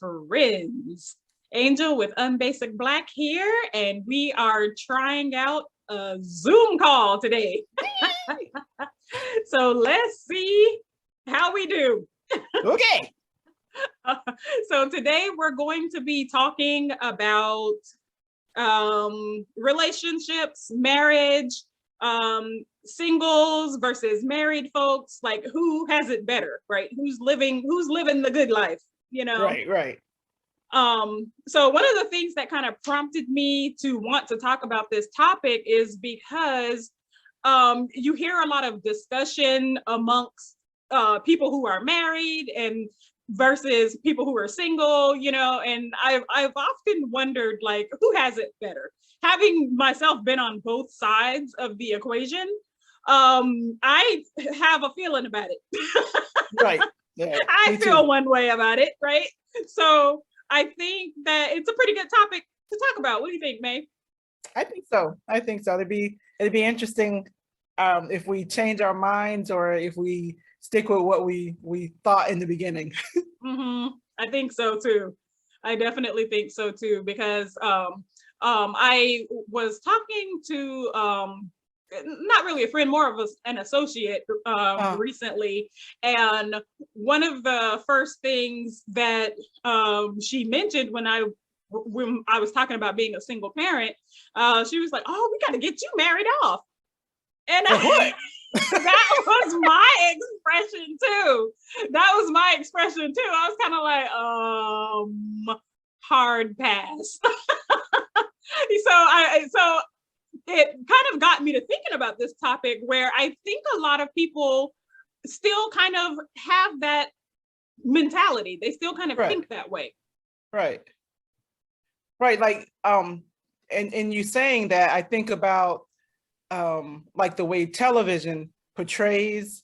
friends. Angel with UnBasic Black here, and we are trying out a Zoom call today. So let's see how we do. Okay. So today we're going to be talking about relationships, marriage, singles versus married folks, like who has it better, right? Who's living the good life, you know? Right. So one of the things that kind of prompted me to want to talk about this topic is because you hear a lot of discussion amongst people who are married and versus people who are single, you know, and I've often wondered, like, who has it better? Having myself been on both sides of the equation, I have a feeling about it. Right. Yeah, I feel one way about it, right? So I think that it's a pretty good topic to talk about. What do you think, May? I think so. It'd be interesting if we change our minds or if we stick with what we thought in the beginning. I think so too. I definitely think so too, because I was talking to not really a friend, more of an associate recently, and one of the first things that she mentioned when I was talking about being a single parent, she was like, "Oh, we got to get you married off," and What? that was my expression too. I was kind of like, hard pass. So it kind of got me to thinking about this topic, where I think a lot of people still kind of have that mentality. They still kind of think that way. Right. Like, and you saying that, I think about like the way television portrays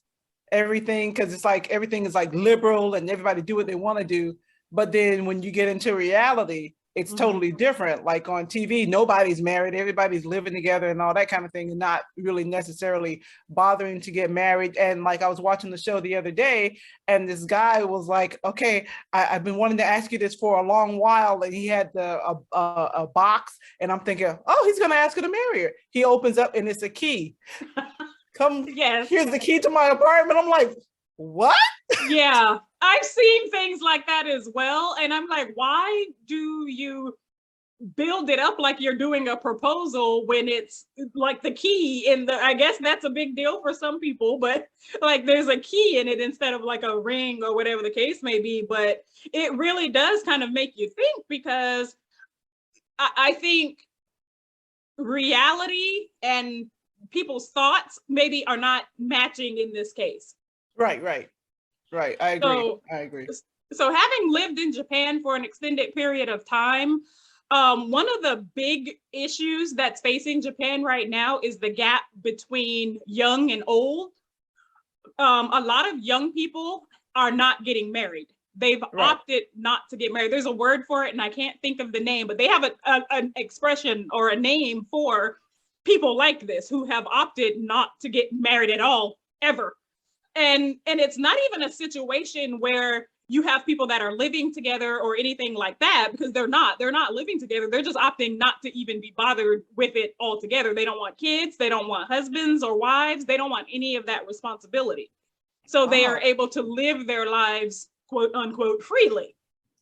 everything, because it's like everything is like liberal and everybody do what they want to do. But then when you get into reality, it's totally different. Like on TV, nobody's married, everybody's living together and all that kind of thing, and not really necessarily bothering to get married. And like, I was watching the show the other day, and this guy was like, "Okay, I've been wanting to ask you this for a long while," and he had a box, and I'm thinking, "Oh, he's gonna ask her to marry her." He opens up, and it's a key. Here's the key to my apartment. I'm like, what? Yeah, I've seen things like that as well. And I'm like, why do you build it up like you're doing a proposal when it's like the key in the, I guess that's a big deal for some people, but like there's a key in it instead of like a ring or whatever the case may be. But it really does kind of make you think, because I think reality and people's thoughts maybe are not matching in this case. Right. I agree. So having lived in Japan for an extended period of time, one of the big issues that's facing Japan right now is the gap between young and old. A lot of young people are not getting married. They've opted not to get married. There's a word for it, and I can't think of the name, but they have an expression or a name for people like this who have opted not to get married at all, ever. And it's not even a situation where you have people that are living together or anything like that, because they're not living together. They're just opting not to even be bothered with it altogether. They don't want kids. They don't want husbands or wives. They don't want any of that responsibility. So they are able to live their lives, quote unquote, freely.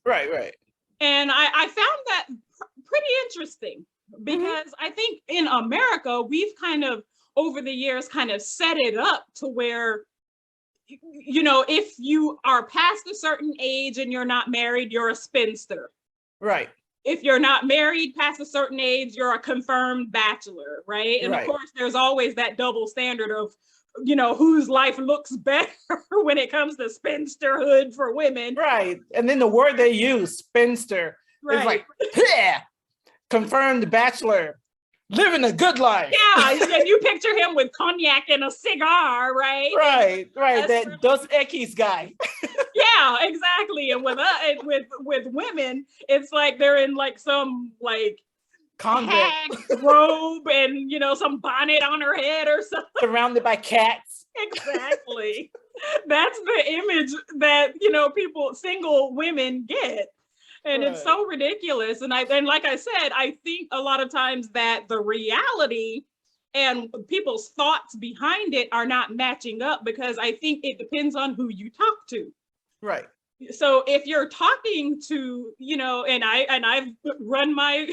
Right. And I found that pretty interesting, because I think in America, we've kind of, over the years, kind of set it up to where, you know, if you are past a certain age and you're not married, you're a spinster. Right. If you're not married past a certain age, you're a confirmed bachelor, right? And of course, there's always that double standard of, you know, whose life looks better when it comes to spinsterhood for women. Right. And then the word they use, spinster, is like, yeah, confirmed bachelor, living a good life. Yeah, and you picture him with cognac and a cigar, right? Right. That Dos Equis guy. Yeah, exactly. And with women, it's like they're in like some like hag robe and, you know, some bonnet on her head or something. Surrounded by cats. Exactly. That's the image that, you know, single women get. And it's so ridiculous. And like I said, I think a lot of times that the reality and people's thoughts behind it are not matching up, because I think it depends on who you talk to. Right. So if you're talking to, and I've run my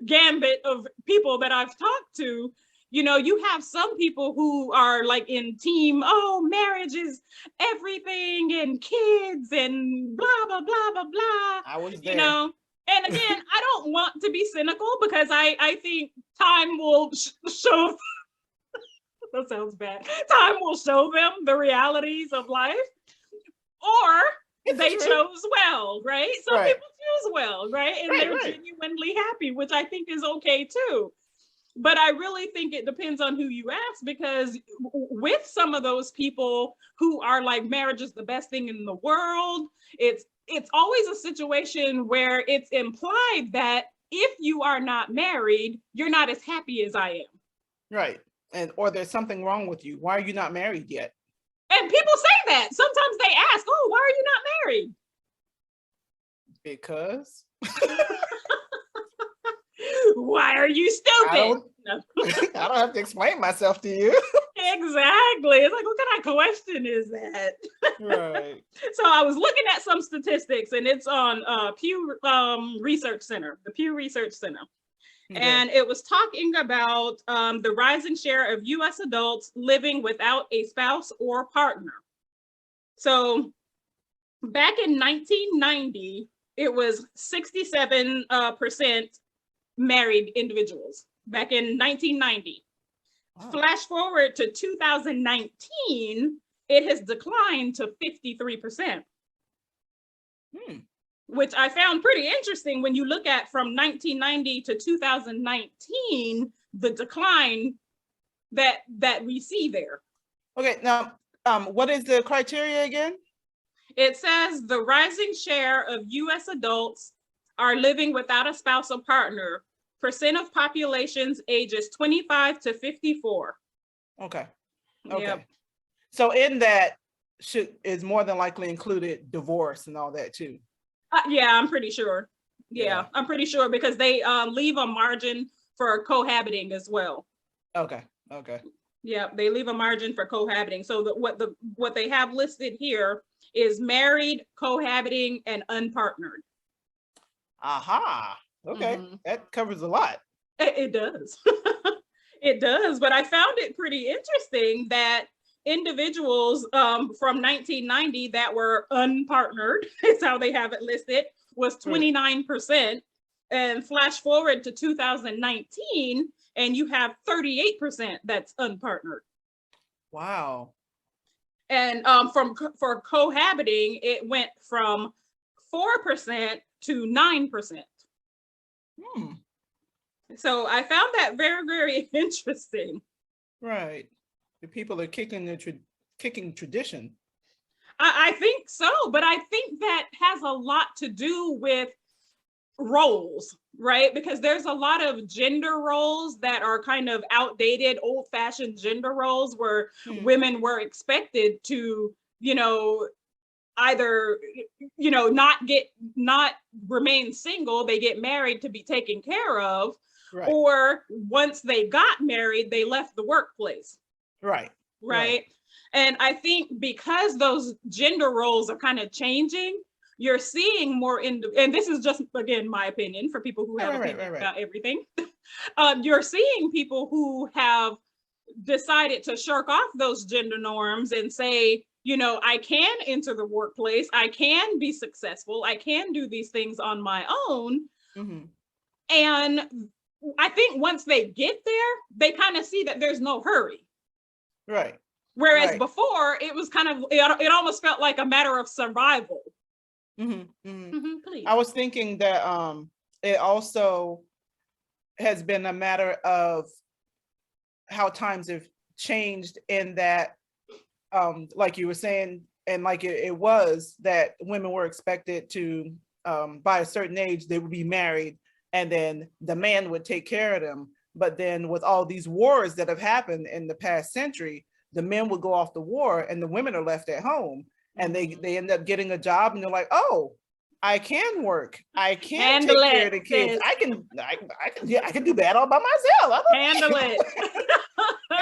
gambit of people that I've talked to, you have some people who are like in team, oh, marriage is everything and kids and blah, blah, blah, blah, blah. I was there. And again, I don't want to be cynical, because I think time will show, that sounds bad. Time will show them the realities of life, or they chose well, right? Some people choose well, right? And they're genuinely happy, which I think is okay too. But I really think it depends on who you ask, because with some of those people who are like, marriage is the best thing in the world, it's always a situation where it's implied that if you are not married, you're not as happy as I am. Right. Or there's something wrong with you. Why are you not married yet? And people say that. Sometimes they ask, oh, why are you not married? Because. Why are you stupid? I don't have to explain myself to you. Exactly. It's like, what kind of question is that? Right. So I was looking at some statistics, and it's on Pew Research Center, the Pew Research Center. Okay. And it was talking about the rising share of US adults living without a spouse or partner. So back in 1990, it was 67% married individuals back in 1990. Wow. Flash forward to 2019, it has declined to 53%. Which I found pretty interesting when you look at from 1990 to 2019, the decline that we see there. Okay, now, what is the criteria again? It says the rising share of US adults are living without a spouse or partner, percent of populations ages 25 to 54. Okay. Yep. So in that is more than likely included divorce and all that too. Yeah, I'm pretty sure. Yeah, I'm pretty sure, because they leave a margin for cohabiting as well. Okay. Yeah, they leave a margin for cohabiting. So what they have listed here is married, cohabiting, and unpartnered. Aha. Okay. Mm-hmm. That covers a lot. It does. It does. But I found it pretty interesting that individuals from 1990 that were unpartnered, is how they have it listed, was 29%. And flash forward to 2019, and you have 38% that's unpartnered. Wow. And for cohabiting, it went from 4% to 9%. So I found that very, very interesting. Right. The people are kicking tradition. I think so, but I think that has a lot to do with roles, right? Because there's a lot of gender roles that are kind of outdated, old-fashioned gender roles where women were expected to, either, not remain single, they get married to be taken care of, right. Or once they got married, they left the workplace. Right. And I think because those gender roles are kind of changing, you're seeing more and this is just, again, my opinion for people who have opinions about everything. You're seeing people who have decided to shirk off those gender norms and say, I can enter the workplace, I can be successful, I can do these things on my own. Mm-hmm. And I think once they get there, they kind of see that there's no hurry. Right. Whereas before, it was kind of, it almost felt like a matter of survival. Mm-hmm. Mm-hmm. Mm-hmm, please. I was thinking that it also has been a matter of how times have changed, in that, like you were saying, and like it was that women were expected to, by a certain age, they would be married, and then the man would take care of them. But then with all these wars that have happened in the past century, the men would go off to war and the women are left at home, and they end up getting a job, and they're like, oh, I can work. I can Handle take care of it, the kids. sis. I can do that all by myself. I don't Handle it.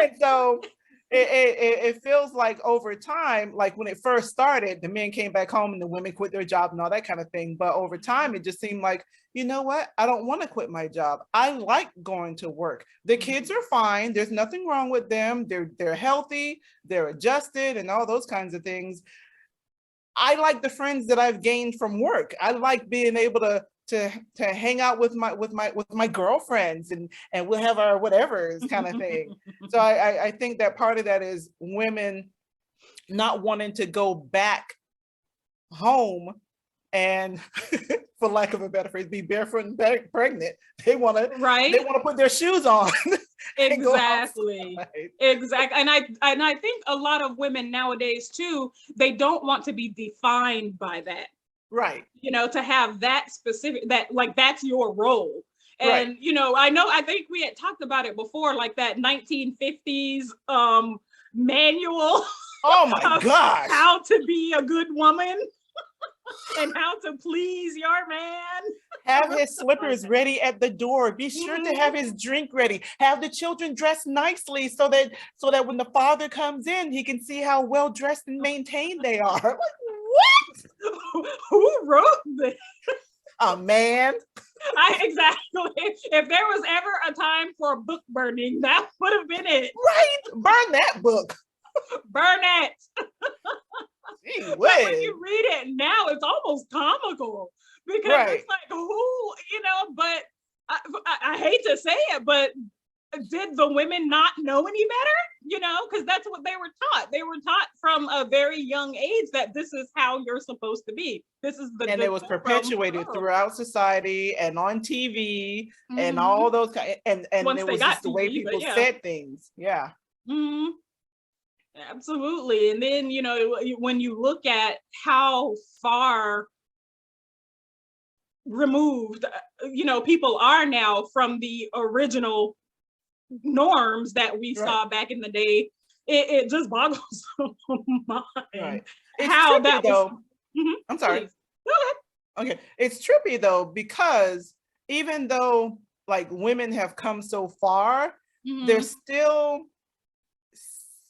And so it feels like over time, like when it first started, the men came back home and the women quit their job and all that kind of thing. But over time, it just seemed like, you know what? I don't want to quit my job. I like going to work. The kids are fine. There's nothing wrong with them. They're healthy, they're adjusted and all those kinds of things. I like the friends that I've gained from work. I like being able to hang out with my girlfriends and we'll have our whatever's kind of thing. So I think that part of that is women not wanting to go back home and for lack of a better phrase, be barefoot and pregnant. They want to put their shoes on. Exactly. Exactly. And I think a lot of women nowadays too, they don't want to be defined by that. Right. You know, to have that specific, that like that's your role. And right. you know, I think we had talked about it before, like that 1950s manual. Oh my gosh. How to be a good woman. And how to please your man. Have his slippers ready at the door. Be sure to have his drink ready. Have the children dressed nicely so that when the father comes in, he can see how well dressed and maintained they are. Like, what? Who wrote this? A man. Exactly. If there was ever a time for book burning, that would have been it. Right. Burn that book. Burn it. But when you read it now, it's almost comical because it's like, who, you know, but I hate to say it, but did the women not know any better? You know, because that's what they were taught. They were taught from a very young age that this is how you're supposed to be. This is the and it was perpetuated throughout society and on TV and all those and it was just the way people said things. Yeah. Mm-hmm. Absolutely. And then, you know, when you look at how far removed, you know, people are now from the original norms that we saw back in the day, it just boggles my mind. It's how trippy, that though. Was, I'm sorry. Go ahead. Okay. It's trippy though, because even though like women have come so far, there's still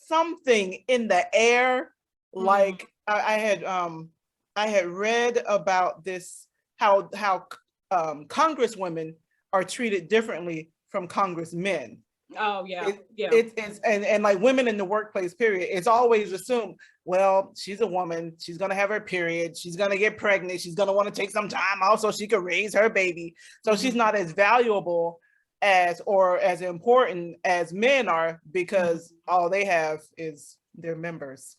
something in the air. Like I had read about this, how congresswomen are treated differently from congressmen. Oh yeah. It's and like women in the workplace period, it's always assumed, well, she's a woman, she's gonna have her period, she's gonna get pregnant, she's gonna want to take some time off so she could raise her baby, so she's not as valuable as or as important as men are because all they have is their members.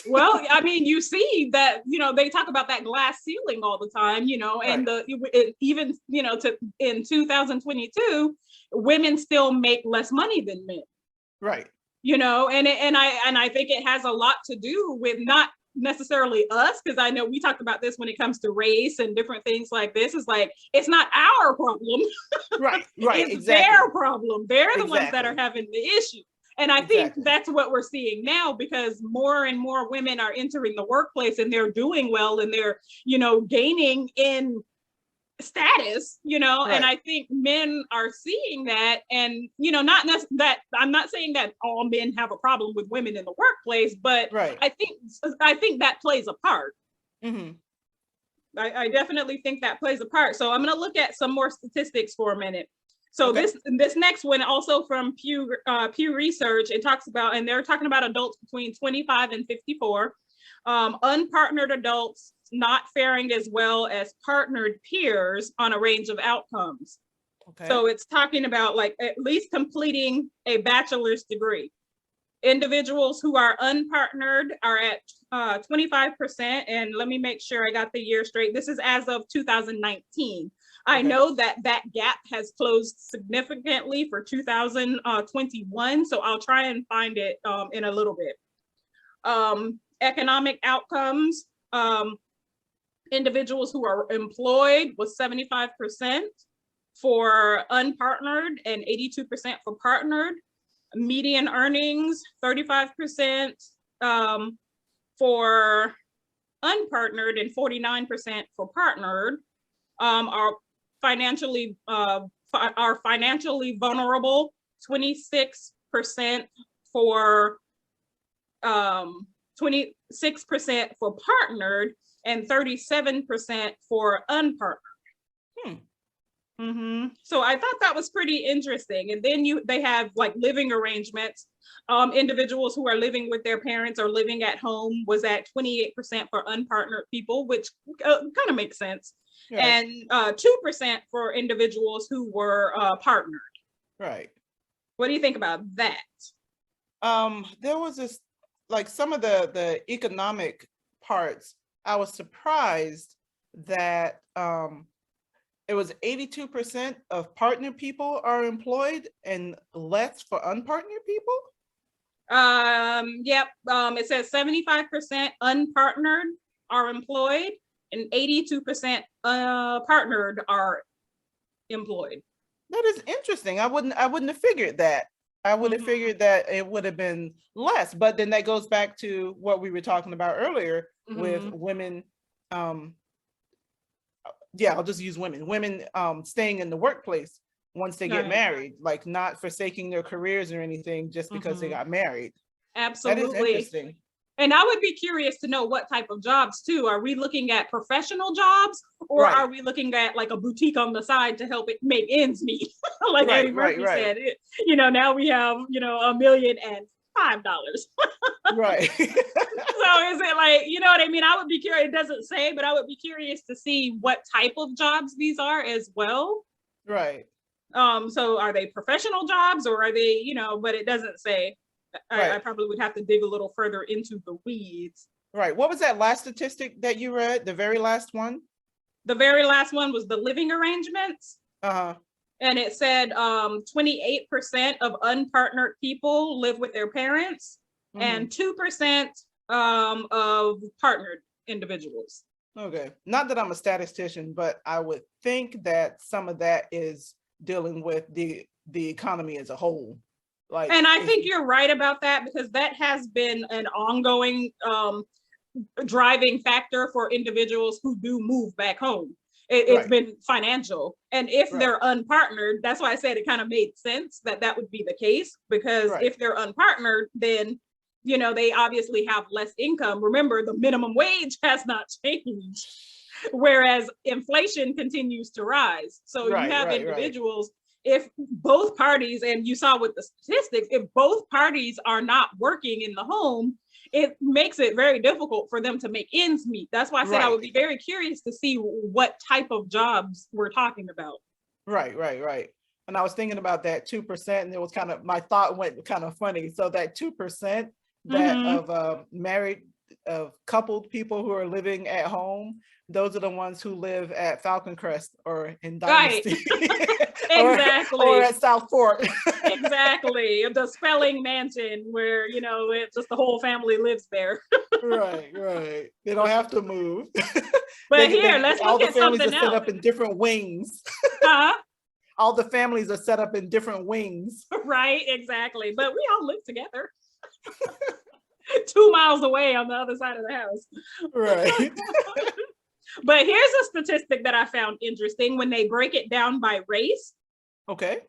Well, I mean, you see that, you know, they talk about that glass ceiling all the time, you know, and even, you know, in 2022, women still make less money than men. Right. You know, and I think it has a lot to do with not necessarily us, because I know we talked about this when it comes to race and different things like this. It's like, it's not our problem. Right. It's their problem. They're the ones that are having the issue. And I think that's what we're seeing now, because more and more women are entering the workplace and they're doing well and they're, you know, gaining in status, you know, and I think men are seeing that. And, you know, not that I'm not saying that all men have a problem with women in the workplace, but I think that plays a part. I definitely think that plays a part. So I'm going to look at some more statistics for a minute. So this next one, also from Pew Research, it talks about, and they're talking about adults between 25 and 54, unpartnered adults not faring as well as partnered peers on a range of outcomes. So it's talking about like at least completing a bachelor's degree. Individuals who are unpartnered are at 25%. And let me make sure I got the year straight. This is as of 2019. I know that gap has closed significantly for 2021. So I'll try and find it in a little bit. Economic outcomes, individuals who are employed was 75% for unpartnered and 82% for partnered. Median earnings, 35% for unpartnered and 49% for partnered. Are financially vulnerable, 26% for 26% for partnered, and 37% for unpartnered. So I thought that was pretty interesting. And then they have like living arrangements. Individuals who are living with their parents or living at home was at 28% for unpartnered people, which kind of makes sense. Right. And 2% for individuals who were partnered. Right. What do you think about that? There was this, like some of the economic parts, I was surprised that it was 82% of partnered people are employed and less for unpartnered people. Yep. It says 75% unpartnered are employed and 82% partnered are employed. That is interesting. I wouldn't have figured that. I would have figured that it would have been less, but then that goes back to what we were talking about earlier with women. Yeah, I'll just use women. Women staying in the workplace once they get married, like not forsaking their careers or anything just because they got married. Absolutely. That is interesting. And I would be curious to know what type of jobs too. Are we looking at professional jobs, or are we looking at like a boutique on the side to help it make ends meet? Like Eddie Murphy said, now we have, $1,005,000. Right. So is it like, you know what I mean? I would be curious. It doesn't say, but I would be curious to see what type of jobs these are as well. Right. So are they professional jobs, or are they, but it doesn't say. I probably would have to dig a little further into the weeds. Right. What was that last statistic that you read? The very last one? The very last one was the living arrangements. Uh-huh. And it said 28% of unpartnered people live with their parents and 2% of partnered individuals. Okay. Not that I'm a statistician, but I would think that some of that is dealing with the economy as a whole. And I think you're right about that, because that has been an ongoing driving factor for individuals who do move back home. It's been financial. And if they're unpartnered, that's why I said it kind of made sense that would be the case, because if they're unpartnered, then, they obviously have less income. Remember, the minimum wage has not changed, whereas inflation continues to rise. So you have individuals. If both parties, and you saw with the statistics, if both parties are not working in the home, it makes it very difficult for them to make ends meet. That's why I said I would be very curious to see what type of jobs we're talking about. Right. And I was thinking about that 2%, and it was kind of, my thought went kind of funny. So that 2% of married, of coupled people who are living at home, those are the ones who live at Falcon Crest or in Dynasty. Exactly. or at South Fork. Exactly. The Spelling Mansion, where, it's just the whole family lives there. Right. They don't have to move. But let's look at something else. All the families are set up in different wings. Huh? All the families are set up in different wings. Right, exactly. But we all live together. 2 miles away on the other side of the house. Right. But here's a statistic that I found interesting when they break it down by race. Okay.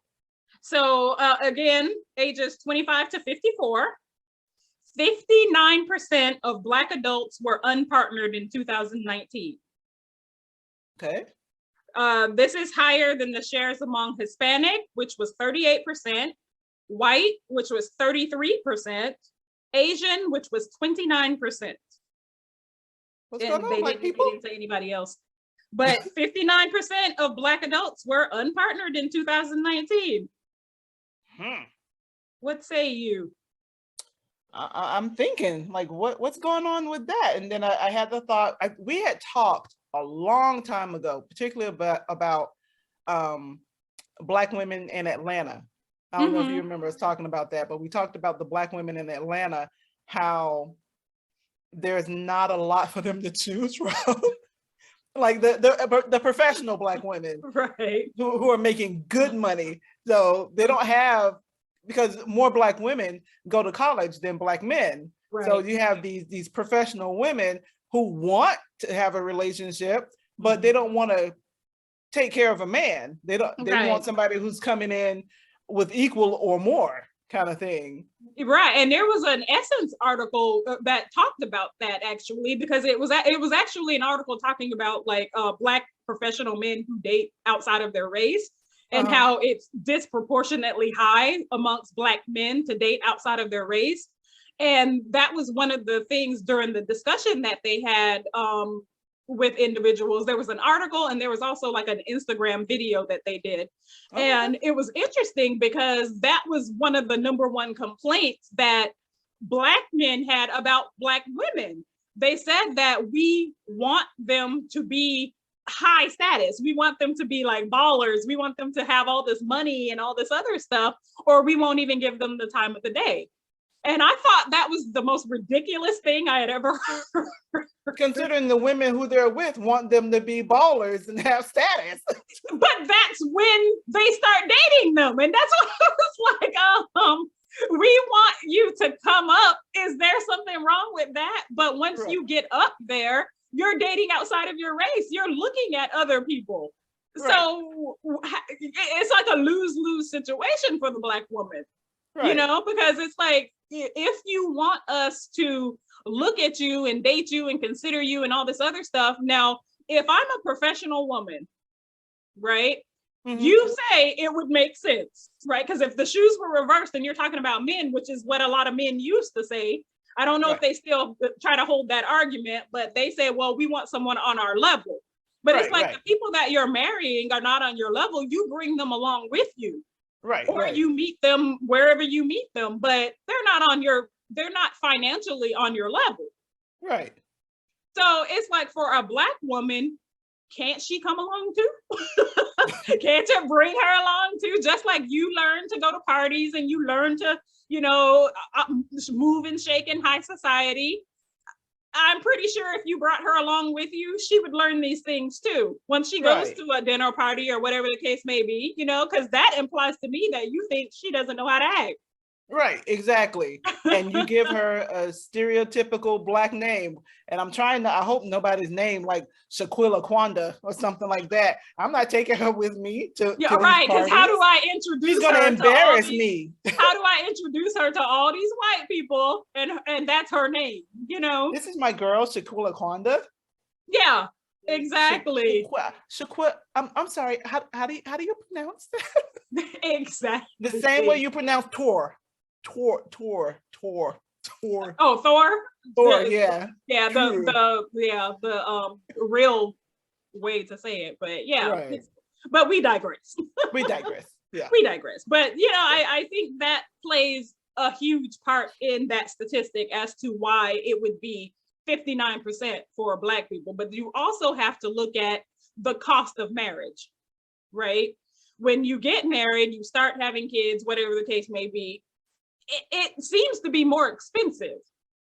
So again, ages 25 to 54, 59% of Black adults were unpartnered in 2019. Okay. This is higher than the shares among Hispanic, which was 38%, white, which was 33%, Asian, which was 29%. What's going on, Black people? They didn't say anybody else. But 59% of Black adults were unpartnered in 2019. What say you? I'm thinking, like, what's going on with that? And then I had the thought, we had talked a long time ago, particularly about Black women in Atlanta. I don't know if you remember us talking about that, but we talked about the Black women in Atlanta, how there's not a lot for them to choose from. Like the professional Black women, who are making good money. So they don't have, because more Black women go to college than Black men. So you have these professional women who want to have a relationship, but they don't want to take care of a man. They want somebody who's coming in with equal or more kind of thing. Right. And there was an Essence article that talked about that, actually, because it was actually an article talking about like Black professional men who date outside of their race, and how it's disproportionately high amongst Black men to date outside of their race. And that was one of the things during the discussion that they had with individuals. There was an article, and there was also like an Instagram video that they did. And it was interesting because that was one of the number one complaints that Black men had about Black women. They said that we want them to be high status. We want them to be like ballers. We want them to have all this money and all this other stuff, or we won't even give them the time of the day. And I thought that was the most ridiculous thing I had ever heard. Considering the women who they're with want them to be ballers and have status. But that's when they start dating them. And that's what I was like, we want you to come up. Is there something wrong with that? But once you get up there, you're dating outside of your race. You're looking at other people. Right. So it's like a lose-lose situation for the Black woman, you know, because it's like, if you want us to look at you and date you and consider you and all this other stuff. Now, if I'm a professional woman, right, you say it would make sense, right? Because if the shoes were reversed and you're talking about men, which is what a lot of men used to say, I don't know if they still try to hold that argument, but they say, well, we want someone on our level. But it's like the people that you're marrying are not on your level. You bring them along with you. Right. Or you meet them wherever you meet them, but they're not financially on your level. Right. So it's like, for a Black woman, can't she come along too? Can't you bring her along too? Just like you learn to go to parties and you learn to, you know, move and shake in high society. I'm pretty sure if you brought her along with you, she would learn these things too. Once she goes to a dinner party or whatever the case may be, you know, because that implies to me that you think she doesn't know how to act. Right, exactly. And you give her a stereotypical Black name. And I hope nobody's name like Shaquilla Quanda or something like that. I'm not taking her with me to right, because how do I introduce her? She's gonna embarrass me. How do I introduce her to all these white people and that's her name, you know? This is my girl, Shaquilla Quanda. Yeah, exactly. Shaquilla, I'm sorry, how do you pronounce that? Exactly. The same way you pronounce Tor. Oh, Thor. Yeah. Yeah, the real way to say it, but yeah. But we digress. Yeah. We digress. But you know, I think that plays a huge part in that statistic as to why it would be 59% for Black people. But you also have to look at the cost of marriage, right? When you get married, you start having kids, whatever the case may be, it seems to be more expensive.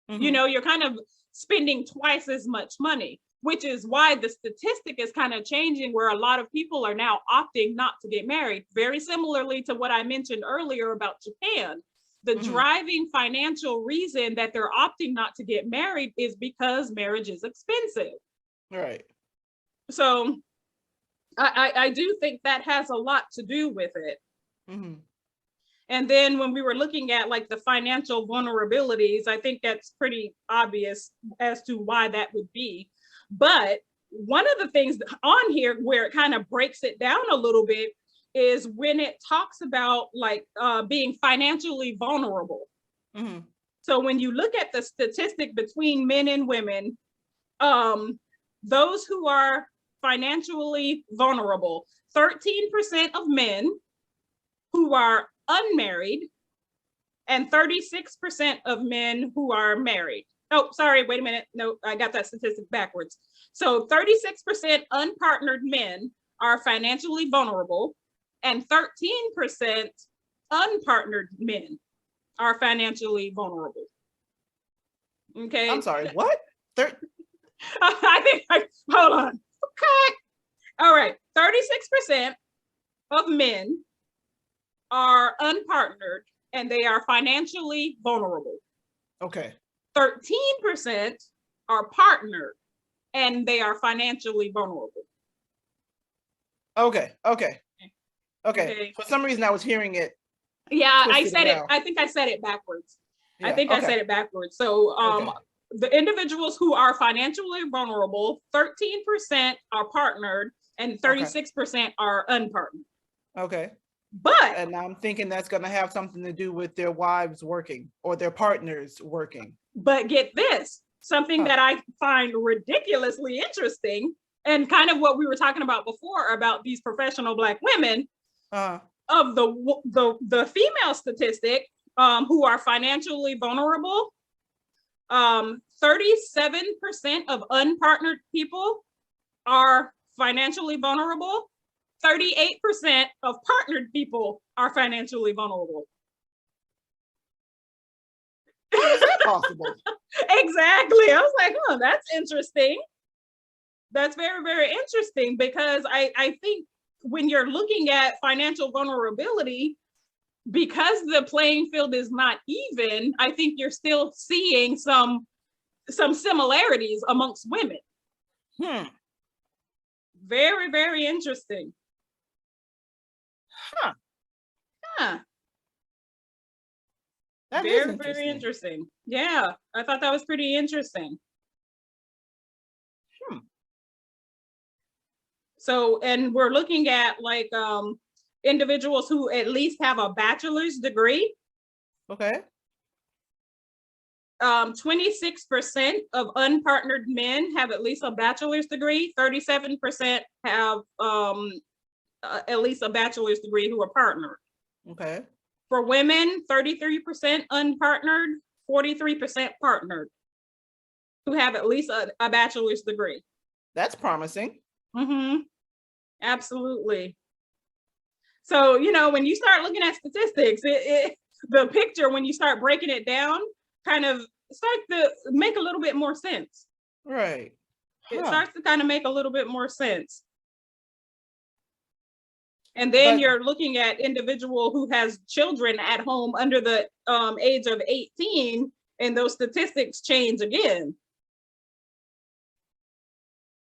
You know, you're kind of spending twice as much money, which is why the statistic is kind of changing, where a lot of people are now opting not to get married. Very similarly to what I mentioned earlier about Japan. The driving financial reason that they're opting not to get married is because marriage is expensive. Right. So I do think that has a lot to do with it. And then when we were looking at like the financial vulnerabilities, I think that's pretty obvious as to why that would be. But one of the things on here where it kind of breaks it down a little bit is when it talks about like being financially vulnerable. So when you look at the statistic between men and women, those who are financially vulnerable, 13% of men who are unmarried and 36% of men who are married. Oh, sorry, wait a minute. No, I got that statistic backwards. So 36% unpartnered men are financially vulnerable and 13% unpartnered men are financially vulnerable. Okay. I'm sorry, what? Hold on. Okay. All right. 36% of men are unpartnered and they are financially vulnerable. Okay. 13% are partnered and they are financially vulnerable. Okay. Okay. For some reason, I was hearing it. Yeah, I twisted said it. around. I think I said it backwards. I Yeah, think I said it backwards. So Okay. the individuals who are financially vulnerable, 13% are partnered and 36% are unpartnered. Okay. But And I'm thinking that's going to have something to do with their wives working or their partners working. but get this, something that I find ridiculously interesting, and kind of what we were talking about before about these professional Black women, of the female statistic who are financially vulnerable, 37% of unpartnered people are financially vulnerable. 38% of partnered people are financially vulnerable. How is that possible? Exactly. I was like, oh, that's interesting. That's very, very interesting, because I think when you're looking at financial vulnerability, because the playing field is not even, I think you're still seeing some similarities amongst women. Very, very interesting. That very, is interesting. Very interesting. Yeah, I thought that was pretty interesting. So, and we're looking at like individuals who at least have a bachelor's degree. Okay. 26% of unpartnered men have at least a bachelor's degree. 37% have at least a bachelor's degree who are partnered. Okay. For women, 33% unpartnered, 43% partnered, who have at least a bachelor's degree. That's promising. Absolutely. So, you know, when you start looking at statistics, the picture, when you start breaking it down, kind of starts to make a little bit more sense. Right. It starts to kind of make a little bit more sense. And then you're looking at individual who has children at home under the age of 18, and those statistics change again.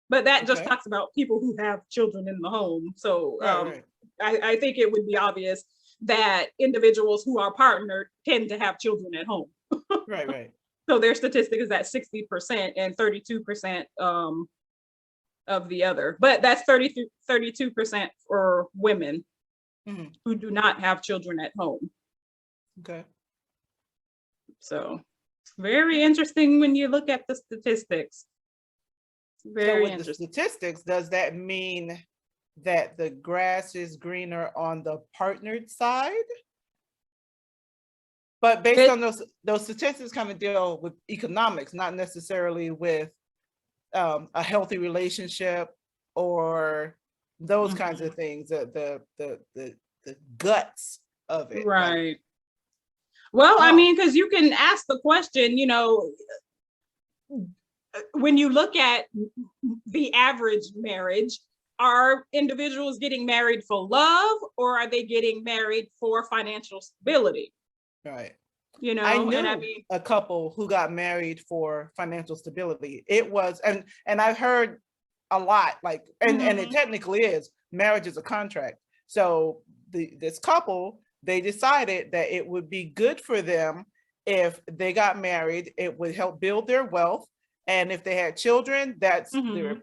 But that just talks about people who have children in the home. So I think it would be obvious that individuals who are partnered tend to have children at home. Right. So their statistic is at 60% and 32% of the other. But that's 32% for women who do not have children at home. Okay. So very interesting when you look at the statistics. Very interesting. The statistics, does that mean that the grass is greener on the partnered side? But based on those statistics kind of deal with economics, not necessarily with a healthy relationship or those kinds of things, the guts of it. Right. Like, well, I mean, because you can ask the question, you know, when you look at the average marriage, are individuals getting married for love, or are they getting married for financial stability? Right. You know, I knew a couple who got married for financial stability. It was, and I've heard a lot, like, and it technically is, marriage is a contract. So this couple, they decided that it would be good for them if they got married. It would help build their wealth. And if they had children, that's the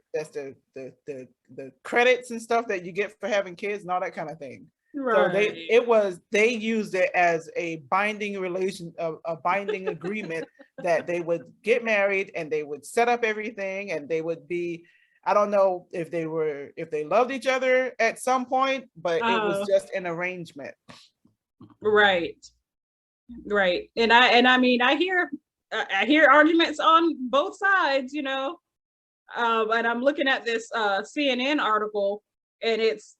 credits and stuff that you get for having kids and all that kind of thing. Right. So they used it as a binding a binding agreement that they would get married and they would set up everything, and they would be, I don't know if they loved each other at some point, but it was just an arrangement. Right. And I mean, I hear arguments on both sides, you know. And I'm looking at this CNN article, and it's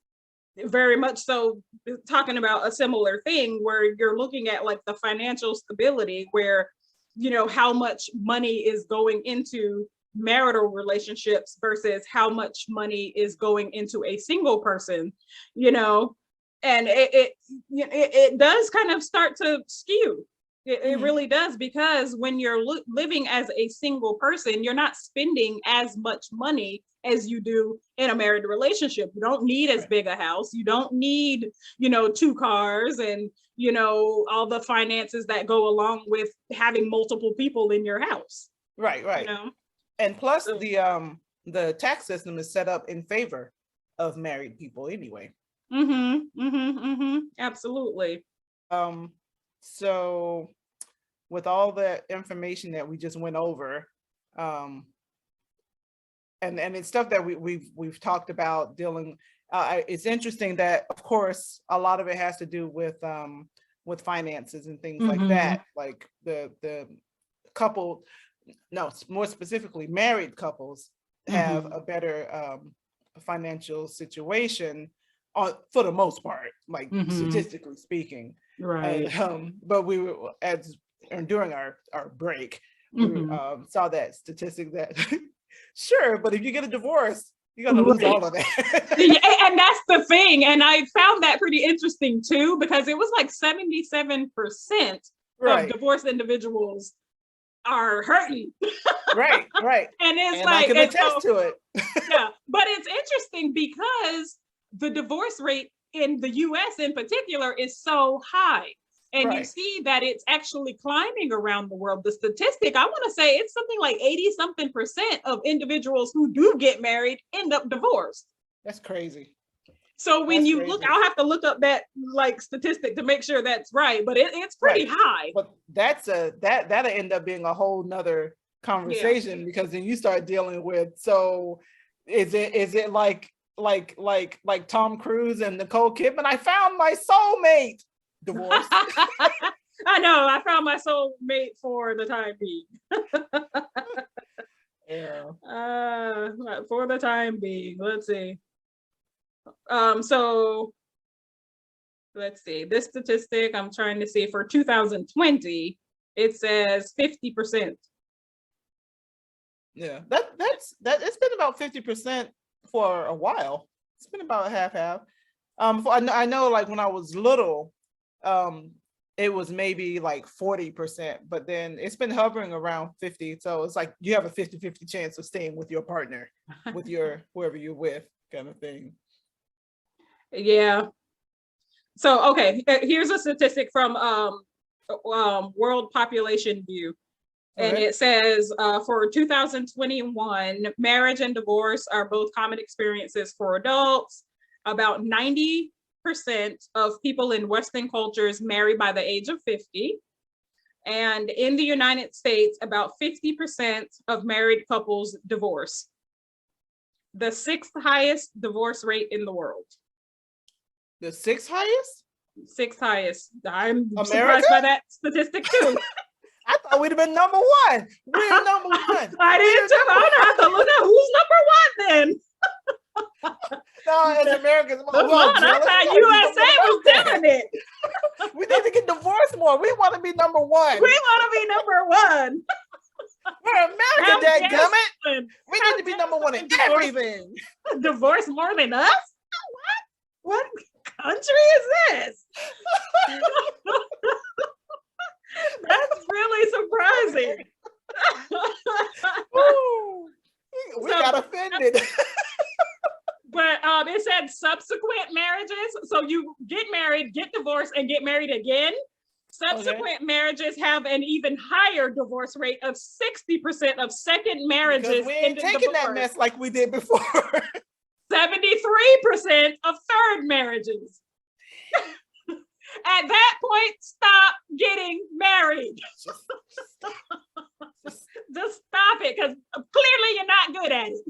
very much so talking about a similar thing, where you're looking at like the financial stability, where, you know, how much money is going into marital relationships versus how much money is going into a single person, you know. And it does kind of start to skew, It really does, because when you're living as a single person, you're not spending as much money as you do in a married relationship. You don't need as big a house. You don't need, 2 cars and, all the finances that go along with having multiple people in your house. Right. And plus the tax system is set up in favor of married people anyway. Absolutely. So with all the information that we just went over, and it's stuff that we've talked about dealing, it's interesting that, of course, a lot of it has to do with finances and things like that, like the couple, no, more specifically, married couples have a better financial situation for the most part, like statistically speaking. Right. But we were during our break, we saw that statistic that sure, but if you get a divorce, you're gonna lose all of that. And that's the thing. And I found that pretty interesting too, because it was like 77% of divorced individuals are hurting. Right. And it's I can attest to it. Yeah, but it's interesting because the divorce rate in the US in particular is so high. And you see that it's actually climbing around the world. The statistic, I want to say it's something like 80-something% of individuals who do get married end up divorced. That's crazy. So when you look, I'll have to look up that like statistic to make sure that's right, but it's pretty high. But that'll end up being a whole nother conversation, because then you start dealing with, so is it like Tom Cruise and Nicole Kidman? I found my soulmate. Divorce. I know. I found my soulmate for the time being. For the time being. Let's see. So let's see. This statistic I'm trying to see for 2020. It says 50%. Yeah, that's it's been about 50% for a while. It's been about half. I know, like when I was little, it was maybe like 40%, but then it's been hovering around 50. So it's like you have a 50-50 chance of staying with your partner, with your whoever you're with, kind of thing. Yeah. So okay, here's a statistic from World Population View. And it says for 2021, marriage and divorce are both common experiences for adults. About 90% of people in Western cultures marry by the age of 50. And in the United States, about 50% of married couples divorce. The 6th highest divorce rate in the world. The 6th highest? 6th highest. I'm surprised by that statistic too. I thought we'd have been number one. We're number one. I did too. I'm gonna have to look up who's number one then. No, as Americans, I thought USA was doing it. We need to get divorced more. We want to be number one. We want to be number one. We're American, dadgummit. We need to be number one in everything. Divorce more than us? What country is this? That's really surprising. Ooh, we got offended. But it said subsequent marriages. So you get married, get divorced, and get married again. Subsequent marriages have an even higher divorce rate of 60% of second marriages. Because we ain't taking that mess like we did before. 73% of third marriages. At that point, stop getting married. Just stop it, because clearly you're not good at it.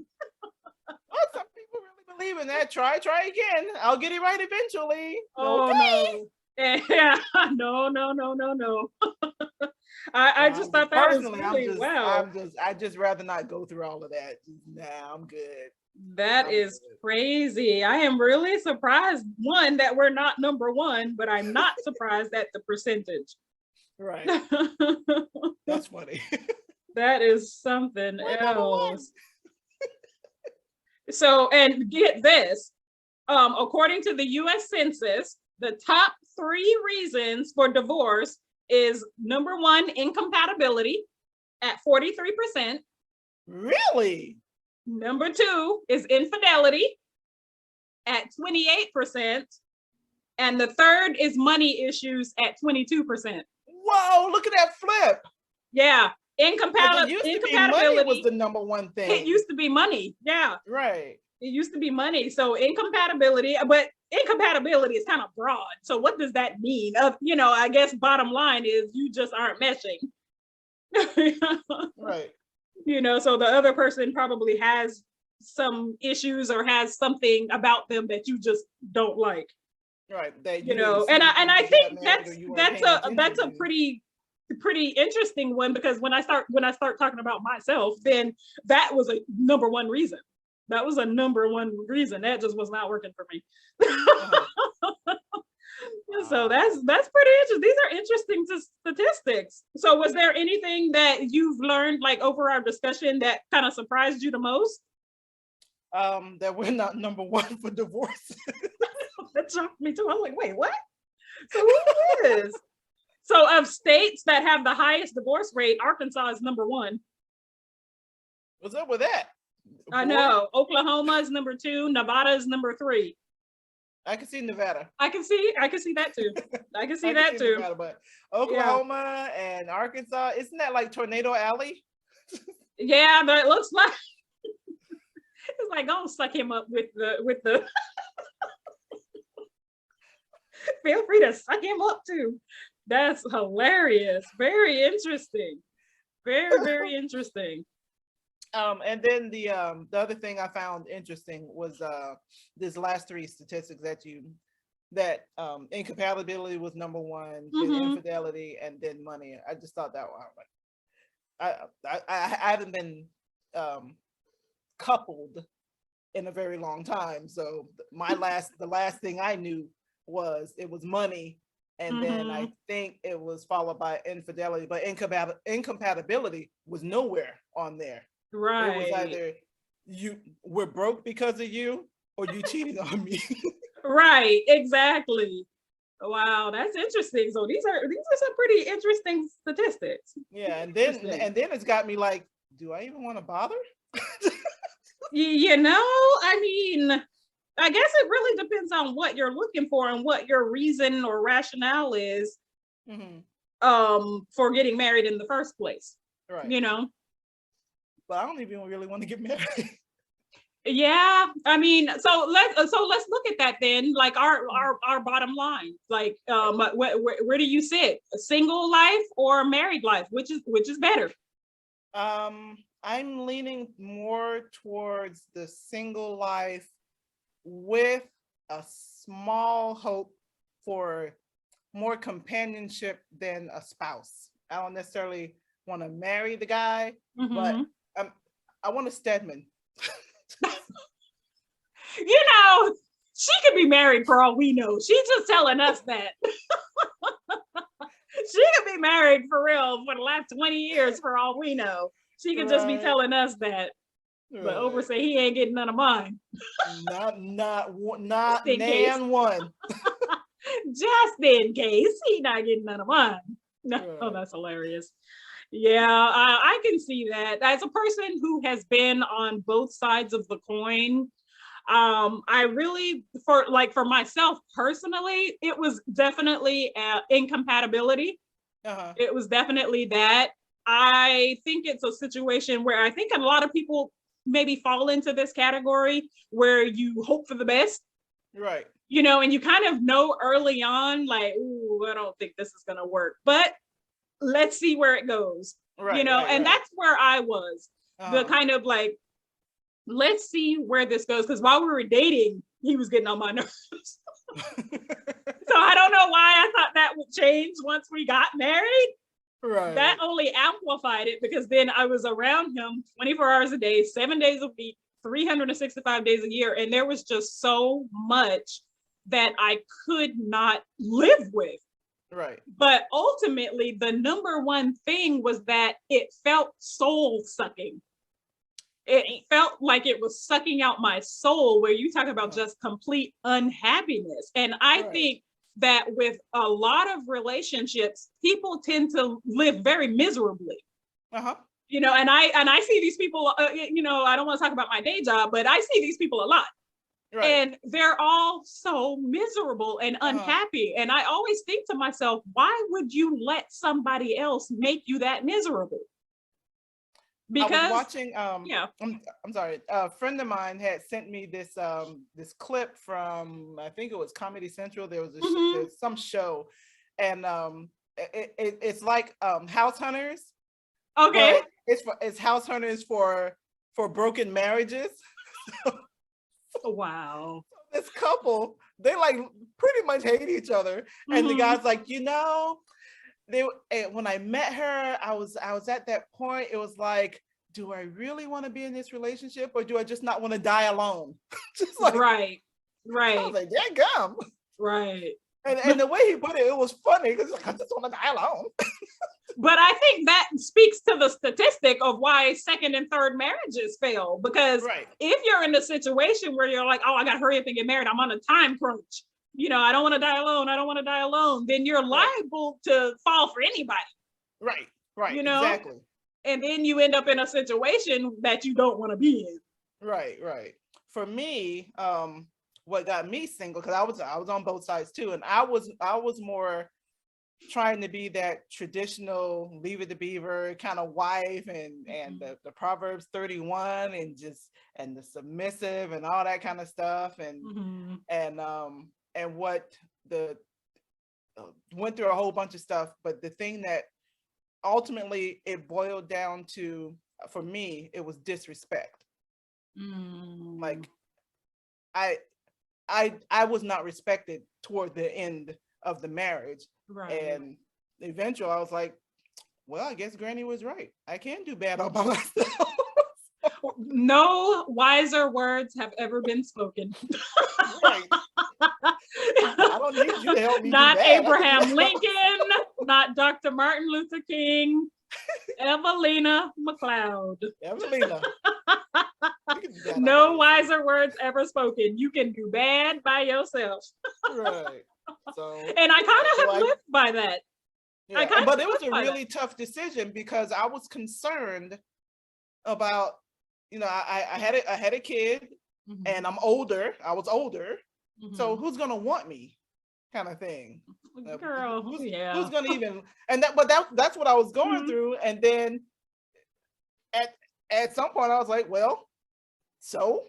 Oh, some people really believe in that. Try again. I'll get it right eventually. Oh, okay. Yeah, no. I just thought that was really wow. I just rather not go through all of that. Nah, I'm good. That is crazy. I am really surprised, one, that we're not number one, but I'm not surprised at the percentage. Right. That's funny. That is something else. So, and get this, according to the US Census, the top 3 reasons for divorce is number one, incompatibility at 43%. Really? Number two is infidelity at 28%. And the third is money issues at 22%. Whoa, look at that flip. Yeah. Incompatibility was the number one thing. It used to be money. Yeah. Right. It used to be money. So incompatibility, but incompatibility is kind of broad. So what does that mean? I guess bottom line is you just aren't meshing. Right. So the other person probably has some issues or has something about them that you just don't like. Right. And I think that's a pretty interesting one, because when I start talking about myself, then that was a number one reason. That was a number one reason. That just was not working for me. So that's pretty interesting. These are interesting statistics. So was there anything that you've learned like over our discussion that kind of surprised you the most? That we're not number one for divorce. That shocked me too. I was like, wait, what? So who is? So of states that have the highest divorce rate, Arkansas is number one. What's up with that? I know. Oklahoma is number two. Nevada is number three. I can see Nevada. I can see that too. I can see that too. Nevada, but Oklahoma and Arkansas, isn't that like Tornado Alley? Yeah, but it looks like it's like, go suck him up with the feel free to suck him up too. That's hilarious. Very interesting. Very, very interesting. And then the other thing I found interesting was this last three statistics that incompatibility was number one, then infidelity, and then money. I just thought that one, I haven't been coupled in a very long time, so the last thing I knew was it was money, and then I think it was followed by infidelity, but incompatibility was nowhere on there. Right. It was either we're broke because of you, or you cheating on me. Right, exactly. Wow, that's interesting. So these are some pretty interesting statistics. Yeah, and then it's got me like, do I even want to bother? I mean, I guess it really depends on what you're looking for and what your reason or rationale is for getting married in the first place. Right. But I don't even really want to get married. Yeah, I mean, so let's look at that then. Like our bottom line. Like, where do you sit? A single life or married life? Which is better? I'm leaning more towards the single life, with a small hope for more companionship than a spouse. I don't necessarily want to marry the guy, but I want a Stedman. She could be married for all we know. She's just telling us that. She could be married for real for the last 20 years for all we know. She could just be telling us that. But Oprah say he ain't getting none of mine. Not nan one. Just in case he not getting none of mine. No, oh, that's hilarious. Yeah, I can see that. As a person who has been on both sides of the coin, I really, for myself personally, it was definitely incompatibility. It was definitely that. I think it's a situation where I think a lot of people maybe fall into this category where you hope for the best. Right. And you kind of know early on, like, ooh, I don't think this is going to work, but let's see where it goes. Right, and that's where I was. The kind of like, let's see where this goes. Because while we were dating, he was getting on my nerves. So I don't know why I thought that would change once we got married. Right. That only amplified it, because then I was around him 24 hours a day, 7 days a week, 365 days a year. And there was just so much that I could not live with. Right. But ultimately, the number one thing was that it felt soul sucking. It felt like it was sucking out my soul, where you talk about just complete unhappiness. And I think that with a lot of relationships, people tend to live very miserably. You know, and I see these people, you know, I don't want to talk about my day job, but I see these people a lot. Right. And they're all so miserable and unhappy. And I always think to myself, why would you let somebody else make you that miserable? Because I was watching, yeah. I'm sorry, a friend of mine had sent me this this clip from, I think it was Comedy Central. There was there's some show, and it's like House Hunters. Okay. It's House Hunters for broken marriages. Wow. This couple, they like pretty much hate each other. And the guy's like, you know, when I met her, I was at that point, it was like, do I really want to be in this relationship, or do I just not want to die alone? Just like, right. I was like, yeah, gum. Right. And the way he put it, it was funny because like, I just want to die alone. But I think that speaks to the statistic of why second and third marriages fail. Because if you're in a situation where you're like, oh, I got to hurry up and get married, I'm on a time crunch, you know, I don't want to die alone, I don't want to die alone, then you're liable to fall for anybody. Right, you know? Exactly. And then you end up in a situation that you don't want to be in. Right. For me, what got me single, because I was on both sides too, and I was more trying to be that traditional Leave It to Beaver kind of wife, and the Proverbs 31 and the submissive and all that kind of stuff, and what the went through a whole bunch of stuff. But the thing that ultimately it boiled down to, for me, it was disrespect. Like I was not respected toward the end of the marriage. And eventually I was like, well, I guess Granny was right. I can do bad all by myself. No wiser words have ever been spoken. Right. I don't need you to help me. Not Abraham Lincoln, not Dr. Martin Luther King, Evelina McLeod. Evelina. No wiser words ever spoken. You can do bad by yourself. Right. So, and I kind of have lived by that. Yeah. But it was a really tough decision because I was concerned about, you know, I had a kid, and I'm older. I was older. So who's gonna want me, kind of thing. Girl, who's gonna even, and that's what I was going through. And then at some point I was like, well, so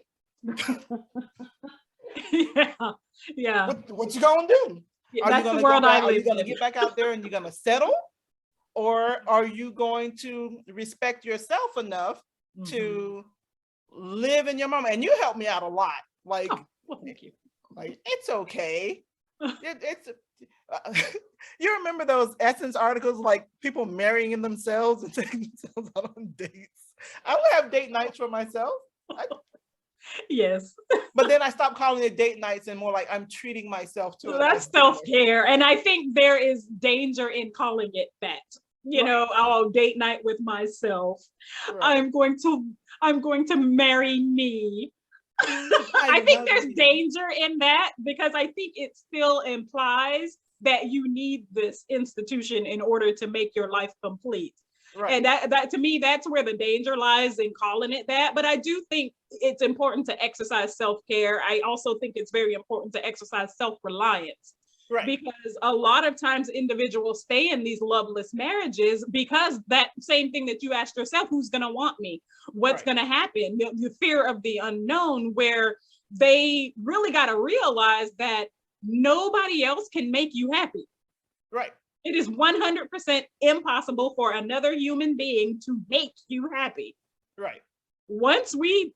yeah. What you gonna do? Yeah, that's the world I live in. Are you gonna get back out there and you're gonna settle, or are you going to respect yourself enough to live in your moment? And you helped me out a lot. Like, well, thank you. Like, it's okay. It's you remember those Essence articles, like people marrying themselves and taking themselves out on dates? I would have date nights for myself. Yes. But then I stopped calling it date nights and more like I'm treating myself to it. That's self-care. And I think there is danger in calling it that. You know, oh, date night with myself. I'm going to marry me. I think there's danger in that, because I think it still implies that you need this institution in order to make your life complete. And that to me, that's where the danger lies in calling it that. But I do think it's important to exercise self-care. I also think it's very important to exercise self-reliance. Because a lot of times individuals stay in these loveless marriages because that same thing that you asked yourself, who's going to want me? What's going to happen? The fear of the unknown, where they really got to realize that nobody else can make you happy. It is 100% impossible for another human being to make you happy. Once we